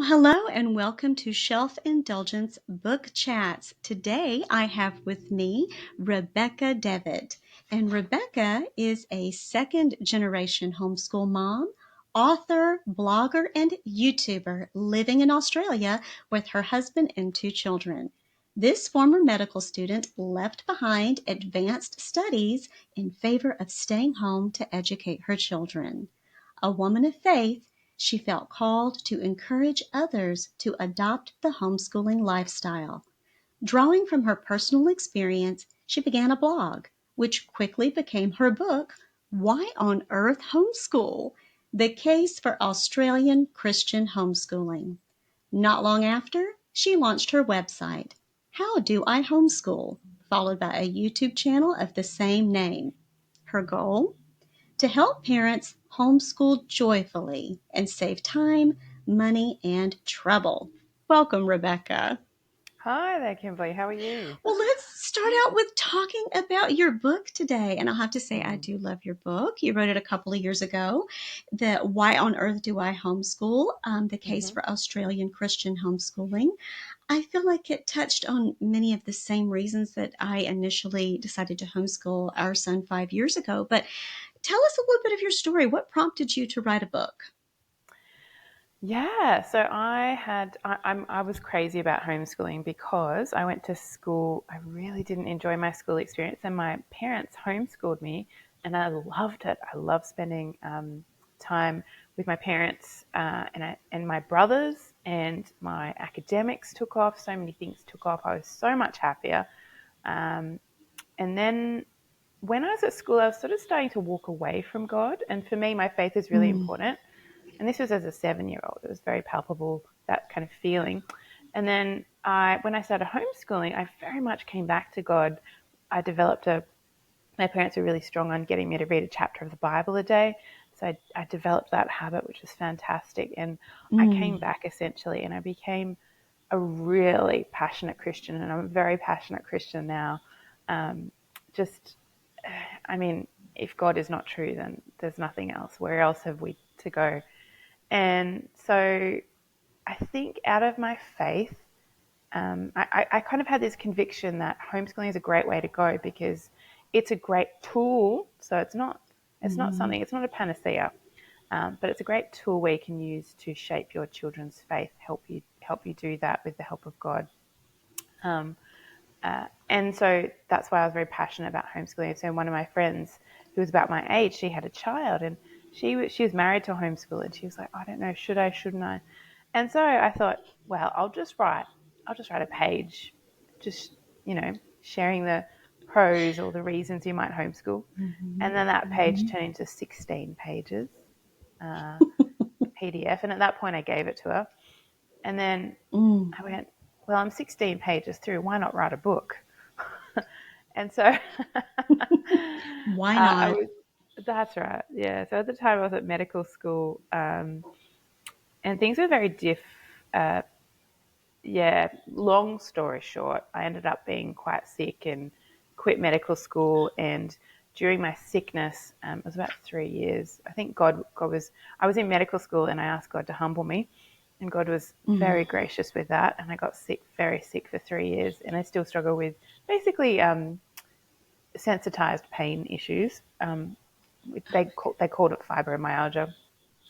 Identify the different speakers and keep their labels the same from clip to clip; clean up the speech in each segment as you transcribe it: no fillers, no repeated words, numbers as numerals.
Speaker 1: Hello and welcome to Shelf Indulgence Book Chats. Today I have with me Rebecca Devitt. And Rebecca is a second-generation homeschool mom, author, blogger, and YouTuber living in Australia with her husband and two children. This former medical student left behind advanced studies in favor of staying home to educate her children. A woman of faith, she felt called to encourage others to adopt the homeschooling lifestyle. Drawing from her personal experience, she began a blog, which quickly became her book, Why on Earth Homeschool? The Case for Australian Christian Homeschooling. Not long after, she launched her website, How Do I Homeschool? Followed by a YouTube channel of the same name. Her goal? To help parents homeschool joyfully and save time, money, and trouble. Welcome, Rebecca.
Speaker 2: Hi there, Kimberly. How are you?
Speaker 1: Well, let's start out with talking about your book today. And I'll have to say, I do love your book. You wrote it a couple of years ago, the Why on Earth Do I Homeschool? The Case for Australian Christian Homeschooling. I feel like it touched on many of the same reasons that I initially decided to homeschool our son 5 years ago. But tell us a little bit of your story. What prompted you to write a book?
Speaker 2: Yeah, so I was crazy about homeschooling because I went to school. I really didn't enjoy my school experience, and my parents homeschooled me, and I loved it. I loved spending time with my parents and my brothers, and my academics took off. So many things took off. I was so much happier. And then when I was at school, I was sort of starting to walk away from God, and for me, my faith is really important. And this was as a 7-year-old. It was very palpable, that kind of feeling. And then when I started homeschooling, I very much came back to God. My parents were really strong on getting me to read a chapter of the Bible a day. So I developed that habit, which was fantastic. And I came back essentially, and I became a really passionate Christian. And I'm a very passionate Christian now. If God is not true, then there's nothing else. Where else have we to go? And so I think out of my faith, I kind of had this conviction that homeschooling is a great way to go because it's a great tool. So it's not something, it's not a panacea, but it's a great tool where you can use to shape your children's faith, help you do that with the help of God. And so that's why I was very passionate about homeschooling. So one of my friends who was about my age, she had a child, and she was married to a homeschooler, and she was like, I don't know, should I, shouldn't I? And so I thought, well, I'll just write a page, just, sharing the pros or the reasons you might homeschool. And then that page turned into 16 pages, PDF. And at that point I gave it to her. And then I went, well, I'm 16 pages through. Why not write a book? And so
Speaker 1: Why not?
Speaker 2: That's right. Yeah. So at the time I was at medical school, and things were very long story short, I ended up being quite sick and quit medical school. And during my sickness, it was about 3 years. I think I was in medical school, and I asked God to humble me, and God was very gracious with that. And I got very sick for 3 years, and I still struggle with basically sensitized pain issues. They called it fibromyalgia,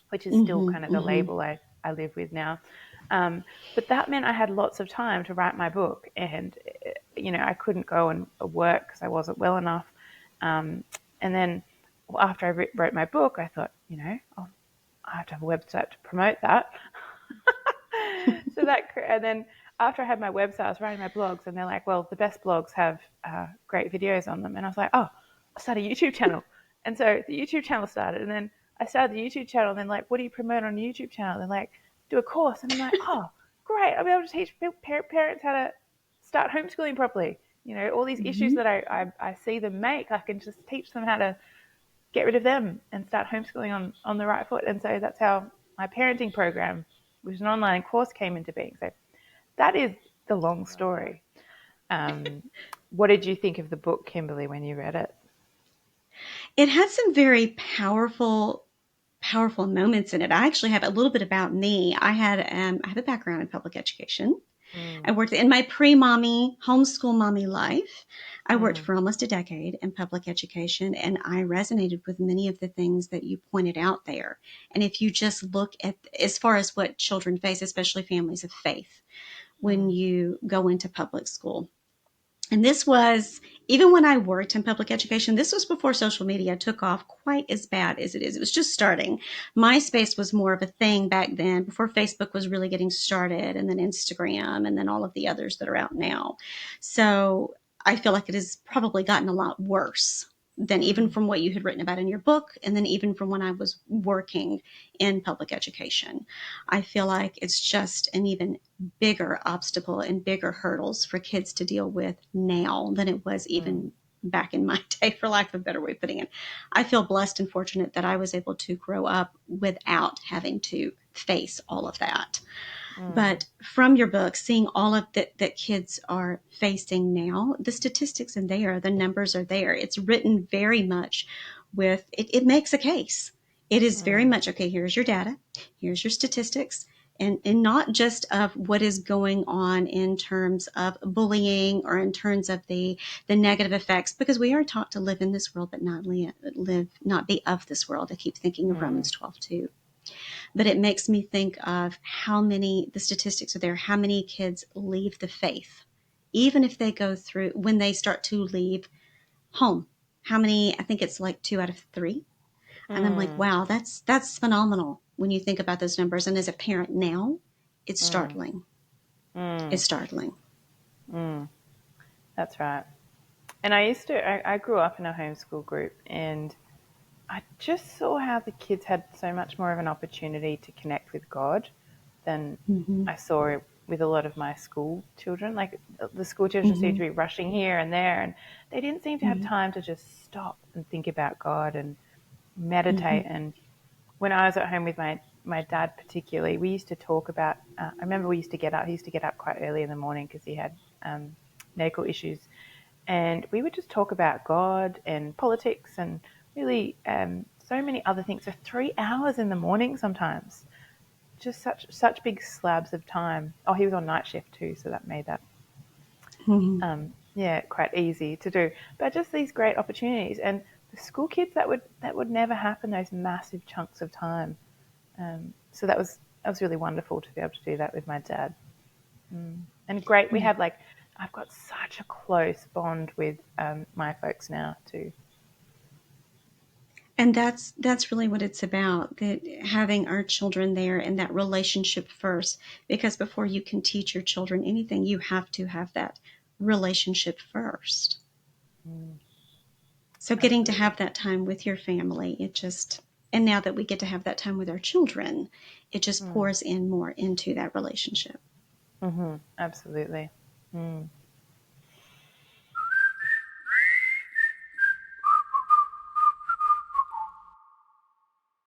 Speaker 2: which is still kind of the label I live with now. But that meant I had lots of time to write my book, and I couldn't go and work because I wasn't well enough. And then after I wrote my book, I thought, I have to have a website to promote that. And then after I had my website, I was writing my blogs, and they're like, well, the best blogs have great videos on them. And I was like, oh, I'll start a YouTube channel. And so the YouTube channel started, and then I started the YouTube channel, and then like, what do you promote on a YouTube channel? They're like, do a course. And I'm like, oh, great. I'll be able to teach parents how to start homeschooling properly. All these issues that I see them make, I can just teach them how to get rid of them and start homeschooling on the right foot. And so that's how my parenting program, which is an online course, came into being. So that is the long story. What did you think of the book, Kimberly, when you read it?
Speaker 1: It had some very powerful powerful moments in it. I actually have a little bit about me. I have a background in public education. I worked in my pre-mommy, homeschool mommy life. I worked for almost a decade in public education, and I resonated with many of the things that you pointed out there. And if you just look at as far as what children face, especially families of faith, when you go into public school. And this was, even when I worked in public education, this was before social media took off quite as bad as it is. It was just starting. MySpace was more of a thing back then, before Facebook was really getting started, and then Instagram, and then all of the others that are out now. So I feel like it has probably gotten a lot worse than even from what you had written about in your book, and then even from when I was working in public education. I feel like it's just an even bigger obstacle and bigger hurdles for kids to deal with now than it was even back in my day, for lack of a better way of putting it. I feel blessed and fortunate that I was able to grow up without having to face all of that. But from your book, seeing all of that kids are facing now, the statistics are there, the numbers are there. It's written very much with it makes a case. It is very much, okay, here's your data, here's your statistics, and not just of what is going on in terms of bullying or in terms of the negative effects, because we are taught to live in this world but not not be of this world. I keep thinking of Romans 12:2. But it makes me think of how many, the statistics are there, how many kids leave the faith, even if they go through, when they start to leave home. How many? I think it's like 2 out of 3. And I'm like, wow, that's phenomenal when you think about those numbers. And as a parent now, it's startling. It's startling.
Speaker 2: That's right. And I grew up in a homeschool group, and I just saw how the kids had so much more of an opportunity to connect with God than I saw with a lot of my school children. Like the school children seemed to be rushing here and there, and they didn't seem to have time to just stop and think about God and meditate. And when I was at home with my dad particularly, we used to talk about, I remember he used to get up quite early in the morning because he had medical issues. And we would just talk about God and politics and really so many other things. So 3 hours in the morning sometimes, just such big slabs of time. Oh, he was on night shift too, so that made that quite easy to do. But just these great opportunities, and the school kids, that would never happen, those massive chunks of time. So that was really wonderful to be able to do that with my dad. And great, we had I've got such a close bond with my folks now too.
Speaker 1: And that's really what it's about, that having our children there and that relationship first, because before you can teach your children anything, you have to have that relationship first. So getting to have that time with your family, and now that we get to have that time with our children, it just pours in more into that relationship.
Speaker 2: Absolutely.